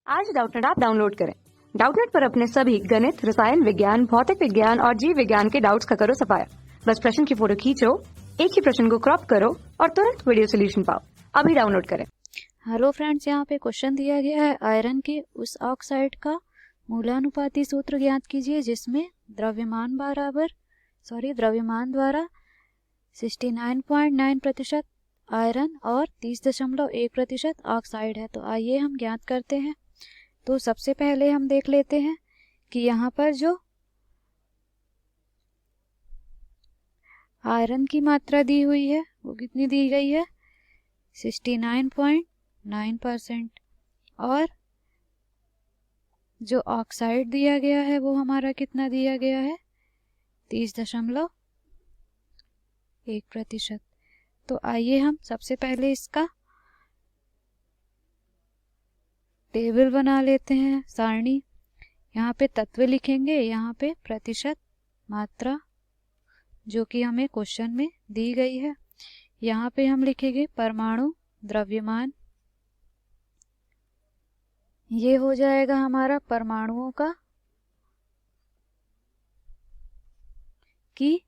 आज Doubtnut app download करें। Doubtnut पर अपने सभी गणित, रसायन विज्ञान, भौतिक विज्ञान और जीव विज्ञान के डाउट्स का करो सफाया। बस प्रश्न की फोटो खींचो, एक ही प्रश्न को क्रॉप करो और तुरंत वीडियो सोल्यूशन पाओ। अभी डाउनलोड करें। हेलो फ्रेंड्स, यहाँ पे क्वेश्चन दिया गया है आयरन के उस ऑक्साइड का मूलानुपाती सूत्र ज्ञात कीजिए जिसमें द्रव्यमान द्वारा 69.9% आयरन और 30.1% ऑक्साइड है। तो आइए हम ज्ञात करते हैं। तो सबसे पहले हम देख लेते हैं कि यहाँ पर जो आयरन की मात्रा दी हुई है वो कितनी दी गई है, 69.9%, और जो ऑक्साइड दिया गया है वो हमारा कितना दिया गया है, 30.1%। तो आइए हम सबसे पहले इसका टेबल बना लेते हैं, सारणी। यहाँ पे तत्व लिखेंगे, यहाँ पे प्रतिशत मात्रा जो कि हमें क्वेश्चन में दी गई है। यहाँ पे हम लिखेंगे परमाणु द्रव्यमान। ये हो जाएगा हमारा परमाणुओं का की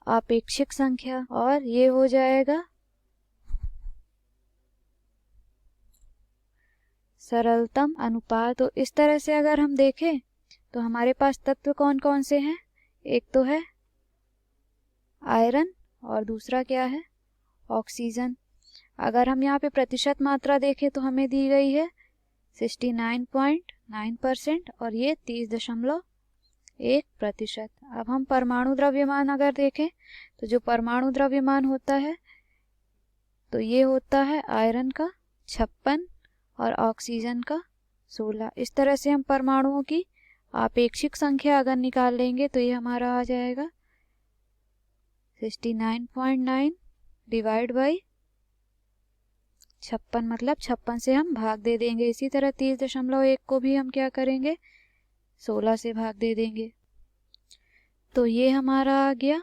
आपेक्षिक संख्या, और ये हो जाएगा सरलतम अनुपात। तो इस तरह से अगर हम देखें तो हमारे पास तत्व कौन कौन से हैं, एक तो है आयरन और दूसरा क्या है, ऑक्सीजन। अगर हम यहाँ पे प्रतिशत मात्रा देखें तो हमें दी गई है 69.9% और ये 30.1%। अब हम परमाणु द्रव्यमान अगर देखें तो जो परमाणु द्रव्यमान होता है तो ये होता है आयरन का 56 और ऑक्सीजन का 16। इस तरह से हम परमाणुओं की आपेक्षिक संख्या अगर निकाल लेंगे तो ये हमारा आ जाएगा 69.9 डिवाइड बाई 56, मतलब 56 से हम भाग दे देंगे। इसी तरह 30.1 को भी हम क्या करेंगे, 16 से भाग दे देंगे। तो ये हमारा आ गया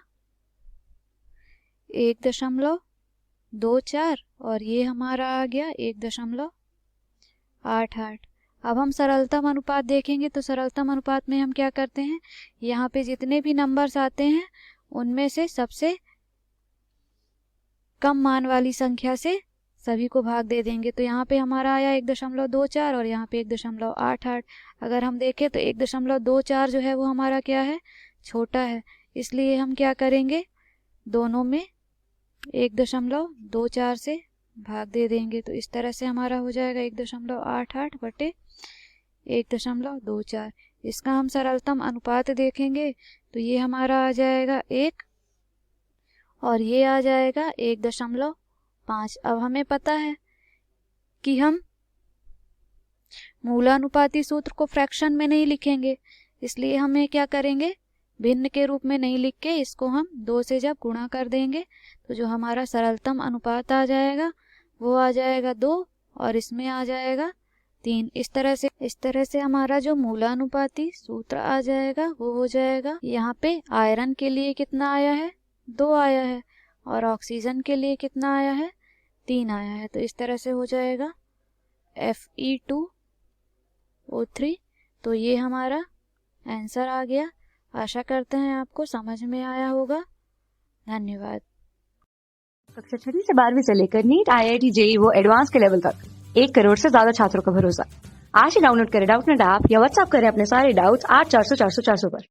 1.24 और ये हमारा आ गया 1.88। अब हम सरलतम अनुपात देखेंगे तो सरलतम अनुपात में हम क्या करते हैं, यहाँ पे जितने भी नंबर्स आते हैं उनमें से सबसे कम मान वाली संख्या से सभी को भाग दे देंगे। तो यहाँ पे हमारा आया 1.24 और यहाँ पे 1.88। अगर हम देखें तो 1.24 जो है वो हमारा क्या है, छोटा है, इसलिए हम क्या करेंगे, दोनों में 1.24 से भाग दे देंगे। तो इस तरह से हमारा हो जाएगा 1.88 बटे 1.24। इसका हम सरलतम अनुपात देखेंगे तो ये हमारा आ जाएगा 1 और ये आ जाएगा 1.5। अब हमें पता है कि हम मूलानुपाती सूत्र को फ्रैक्शन में नहीं लिखेंगे, इसलिए हमें क्या करेंगे, भिन्न के रूप में नहीं लिख के इसको हम 2 से जब गुणा कर देंगे तो जो हमारा सरलतम अनुपात आ जाएगा वो आ जाएगा 2 और इसमें आ जाएगा 3। इस तरह से हमारा जो मूलानुपाती सूत्र आ जाएगा वो हो जाएगा, यहाँ पे आयरन के लिए कितना आया है, 2 आया है, और ऑक्सीजन के लिए कितना आया है, 3 आया है। तो इस तरह से हो जाएगा Fe2O3। तो ये हमारा आंसर आ गया। आशा करते हैं आपको समझ में आया होगा। धन्यवाद। कक्षा 6 से 12वीं से लेकर नीट, IIT, JEE वो एडवांस के लेवल तक 1 करोड़ से ज्यादा छात्रों का भरोसा। आज ही डाउनलोड करें डाउटनेट ऐप या व्हाट्सएप करें अपने सारे डाउट्स 8400 400 400 पर।